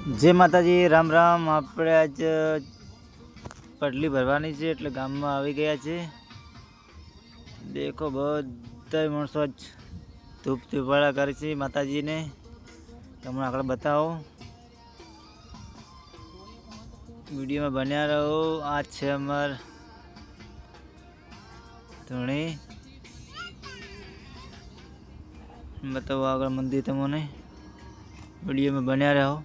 जय माताजी, राम राम। આપણે આજ પડલી ભરવાની છે એટલે ગામમાં આવી ગયા છે। દેખો બધા માણસો જ ધૂપ ધૂપાળા કરે છે માતાજીને। તમને આગળ બતાવો, વિડીયોમાં બન્યા રહો। આ છે અમાર ધણી, બતાવો આગળ મંદિર તમને। વિડીયોમાં બન્યા રહો।